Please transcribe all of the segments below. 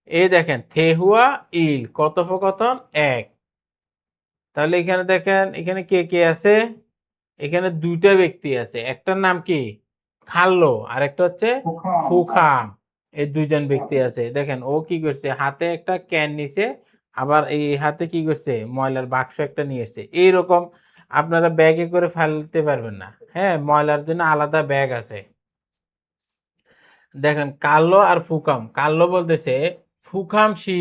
এই দেখেন থেহুয়া ইল কথোপকথন এক। তাহলে এখানে দেখেন এখানে কে কে আছে, এখানে দুইটা ব্যক্তি আছে, একটার নাম কি খাল্লো আর একটা হচ্ছে ফুখাম। এই দুইজন ব্যক্তি আছে। দেখেন ও কি করছে, হাতে একটা ক্যান নিছে, আবার এই হাতে কি করছে ময়লার বাক্স একটা নিয়ে এসছে। এইরকম আপনারা ব্যাগে করে ফেলতে পারবেন না, হ্যাঁ, ময়লার জন্য আলাদা ব্যাগ আছে। দেখেন কাল্লো আর ফুকাম, কাল্লো বলতেছে ফুকাম সি,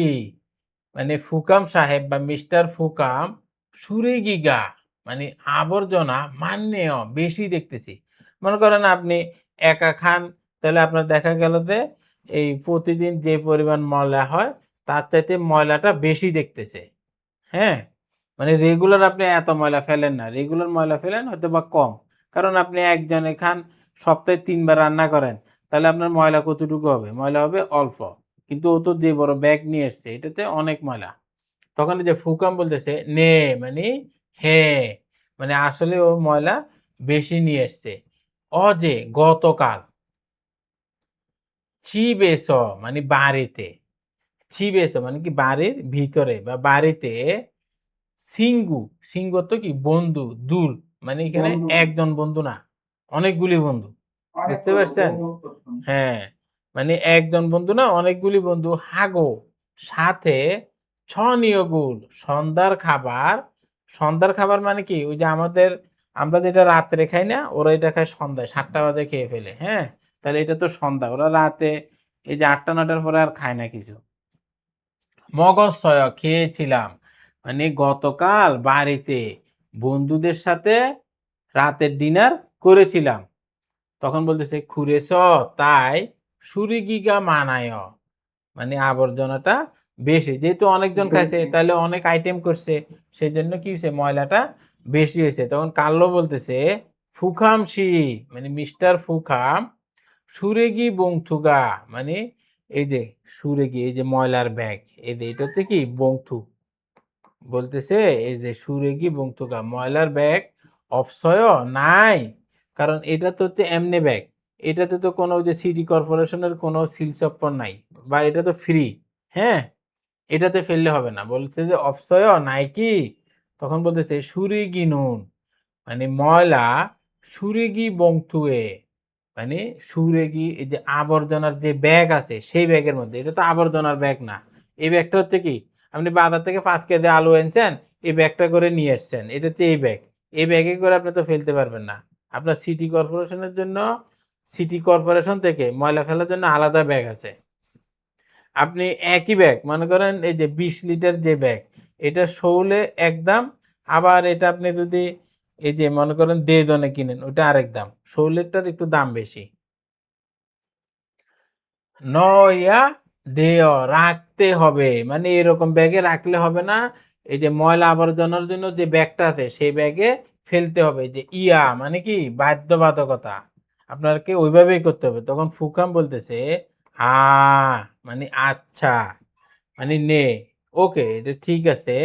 মানে ফুকাম সাহেব বা মিস্টার ফুকাম সুরেগিগা, মানে আবর্জনা মান্যেয় বেশি দেখতেছি। মনে করেন আপনি একা খান, তাহলে আপনার দেখা গেল যে এই প্রতিদিন যে পরিমাণ ময়লা হয় তার চাইতে ময়লাটা বেশি দেখতেছে। হ্যাঁ, মানে রেগুলার আপনি এত ময়লা ফেলেন না, রেগুলার ময়লা ফেলেন হয়তো বা কম, কারণ আপনি একজনে খান, সপ্তাহে ৩ বার রান্না করেন, তাহলে আপনার ময়লা কতটুকু হবে, ময়লা হবে অল্প। কিন্তু ও তো যে বড় ব্যাগ নিয়ে এসছে এটাতে অনেক ময়লা। তখন এই যে ফুকাম বলতেছে নে, মানে হ্যাঁ, মানে আসলে ও ময়লা বেশি নিয়ে এসছে। অজে গতকাল, ছি বেশ, মানে বাড়িতে, ছি বেশ মানে কি বাড়ির ভিতরে বা বাড়িতে, সিঙ্গু, সিঙ্গু তো কি বন্ধু, দুল মানে এখানে একজন বন্ধু না, অনেকগুলি বন্ধু, বুঝতে পারছেন? হ্যাঁ, মানে একজন বন্ধু না, অনেকগুলি বন্ধু। হাগো সাথে, ছনিয়গুল সন্ধ্যার খাবার। সন্ধ্যার খাবার মানে কি, ওই যে আমাদের আমরা যেটা রাত্রে খাই না, ওরা এটা খায় সন্ধ্যায় ৭টা বাজে খেয়ে ফেলে, হ্যাঁ, তাহলে এটা তো সন্ধ্যা, ওরা রাতে এই যে ৮টা ৯টার পরে আর খায় না কিছু। মগজ খেয়েছিলাম, মানে গতকাল বাড়িতে বন্ধুদের সাথে রাতের ডিনার করেছিলাম। তখন বলতেছে খুরেছ, তাই সুরিগিগা মানায়, মানে আবর্জনাটা বেশি, যেহেতু অনেকজন খাইছে তাহলে অনেক আইটেম করছে, সেই জন্য কি হয়েছে ময়লাটা বেশি হয়েছে। তখন কাল্লো বলতেছে ফুখাম সি, মানে মিস্টার ফুখাম সুরেগি বংথুগা, মানে এই যে সুরেগি, এই যে ময়লার ব্যাগ, এই যে এটা হচ্ছে কি বংথু, বলতেছে এই যে সুরেগি বংথুগা ময়লার ব্যাগ অপসয় নাই, কারণ এটা তো হচ্ছে এমনি ব্যাগ, এটাতে তো কোনো যে সিটি কর্পোরেশনের কোনো সিল চপ্পর নাই, বা এটা তো ফ্রি, হ্যাঁ, এটাতে ফেললে হবে না। বলছে যে অপসয় নাই কি, তখন বলতেছে সুরিগি নুন, মানে ময়লা সুরেগি বংথুয়ে, মানে সুরেগি এই যে আবর্জনার যে ব্যাগ আছে সেই ব্যাগের মধ্যে, এটা তো আবর্জনার ব্যাগ না। এই ব্যাগটা হচ্ছে কি, আপনি বাজার থেকে 5 কেজি আলু এনেছেন, এই ব্যাগটা করে নিয়ে এসছেন, এটা হচ্ছে এই ব্যাগ, এই ব্যাগে করে আপনি তো ফেলতে পারবেন না। আপনার সিটি কর্পোরেশনের জন্য, সিটি কর্পোরেশন থেকে ময়লা ফেলার জন্য আলাদা ব্যাগ আছে। আপনি একই ব্যাগ মনে করেন এই যে 20 লিটার যে ব্যাগ, এটা শৌলে একদম, আবার এটা আপনি যদি এই যে মনে করেন দেদনে কিনেন ওটা আরেক দাম, শৌলেরটার একটু দাম বেশি। নয়া দেয় রাখতে হবে, মানে এরকম ব্যাগে রাখলে হবে না, এই যে ময়লা আবর্জনার জন্য যে ব্যাগটা আছে সেই ব্যাগে ফেলতে হবে। যে ইয়া মানে কি বাধ্যবাধকতা, আপনাকে ওইভাবেই করতে হবে। তখন ফুকাম বলতেছে আ, মানে আচ্ছা, মানে নে, ওকে এটা ঠিক আছে।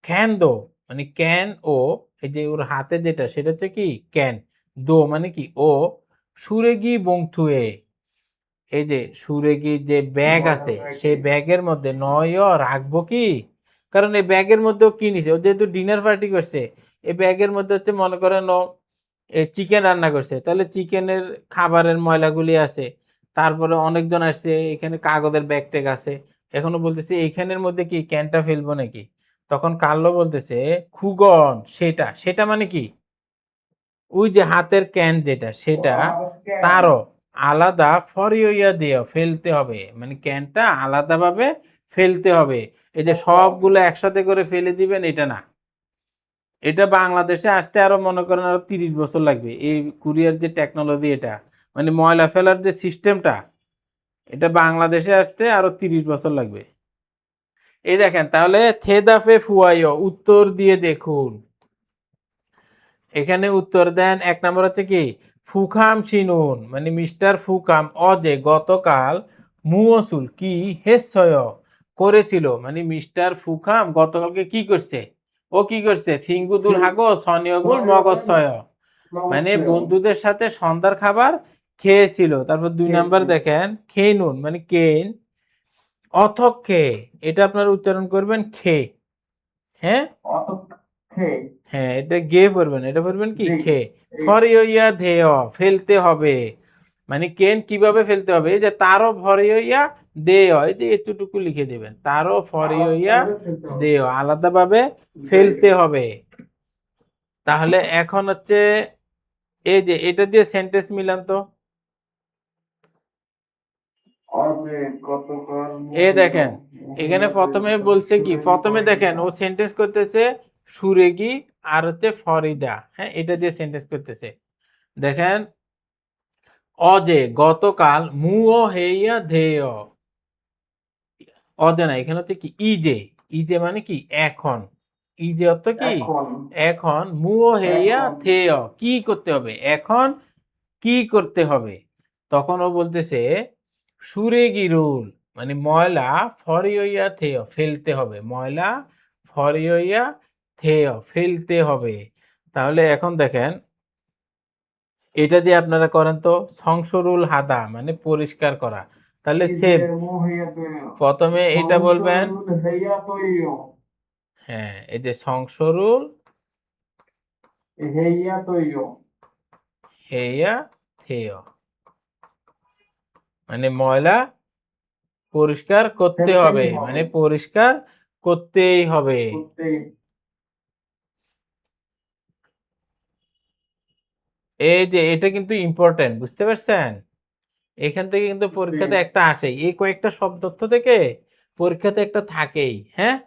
ক্যান দো, মানে ক্যান ও, এই যে ওর হাতে যেটা সেটা হচ্ছে কি ক্যান, দো মানে কি ও, সুরেগি বংথুয়ে, এই যে সুরেগি যে ব্যাগ আছে সেই ব্যাগের মধ্যে নয় রাখবো কি, কারণ এই ব্যাগের মধ্যেও কি নিছে, ও যেহেতু ডিনার পার্টি করছে, এই ব্যাগের মধ্যে হচ্ছে মনে করেন ও চিকেন রান্না করছে, তাহলে চিকেনের খাবারের ময়লাগুলি আছে, তারপরে অনেকজন আসছে, এখানে কাগজের ব্যাগ ট্যাগ আছে, এখনো বলতেছে এইখানের মধ্যে কি ক্যানটা ফেলবো নাকি। তখন কার্লো বলতেছে খুগন সেটা, সেটা মানে কি ওই যে হাতের ক্যান যেটা সেটা, তারও আলাদা ফরিয়া দিয়ে ফেলতে হবে, মানে ক্যানটা আলাদাভাবে ফেলতে হবে। এই যে সবগুলো একসাথে করে ফেলে দিবেন এটা না, এটা বাংলাদেশে আসতে আরো মনে করেন আরো 30 বছর লাগবে। এই কুরিয়ার যে টেকনোলজি, এটা মানে ময়লা ফেলার যে সিস্টেমটা, এটা বাংলাদেশে আসতে আরো 30 বছর লাগবে। এই দেখেন তাহলে থেদাফে ফুয়াইও উত্তর দিয়ে দেখুন। এখানে উত্তর দেন, 1 নম্বর হচ্ছে কি ফুকাম শিনুন, মানে মিস্টার ফুকাম অজে গতকাল মুয়সুল কি হেসয় করেছিল, মানে মিস্টার ফুকাম গতকালকে কি করছে, ও কি করছে থিঙ্গুদুল হাগো সনিয়গুল মগজসয়, মানে বন্ধুদের সাথে সন্ধ্যার খাবার খেয়েছিল। তারপর 2 নাম্বার দেখেন খেনুন, মানে কেন অথক্ষে, এটা আপনারা উচ্চারণ করবেন খে। হ্যাঁ, হ্যাঁ, এটা গে পড়বেন, এটা পড়বেন কি খে। ফরিয়া ধেয়, ফেলতে হবে। মানে কেন কিভাবে ফেলতে হবে, এই যে তারও ফরিয়া দেয়, এই যে এতটুকু লিখে দেবেন, তারও ফরিয়া দেয়, আলাদাভাবে ফেলতে হবে। তাহলে এখন হচ্ছে এই যে এটা দিয়ে সেন্টেন্স মিলান তো। এ দেখেন এখানে প্রথমে বলছে কি, প্রথমে দেখেন ও সেন্টেন্স করতেছে সুরেগি আর হচ্ছে ফরিদা। হ্যাঁ, এটা দিয়ে সেন্টেন্স করতেছে। দেখেন অজে গতকাল মুও হেইয়া ধেয়, অজে না, এখানে হচ্ছে কি ইজে, ইজে মানে কি এখন, ইজে অর্থ কি এখন, মুও হেইয়া থেয় কি করতে হবে, এখন কি করতে হবে। তখন ও বলতেছে সুরে গিরুল মানে ময়লা, ফরিয়া থেয় ফেলতে হবে, ময়লা ফরিয়া থেয় ফেলতে হবে। তাহলে এখন দেখেন এটা দিয়ে আপনারা করেন তো, সংসরুল হাদা মানে পরিষ্কার করা। তাহলে সেম প্রথমে এটা বলবেন, হ্যাঁ, এই যে সংসরুল হেয়া থেয় মানে ময়লা পরিষ্কার করতে হবে, মানে পরিষ্কার করতেই হবে। এই যে এটা কিন্তু ইম্পর্টেন্ট, বুঝতে পারছেন? এখান থেকে কিন্তু পরীক্ষাতে একটা আসে, এই কয়েকটা শব্দ থেকে পরীক্ষাতে একটা থাকেই। হ্যাঁ,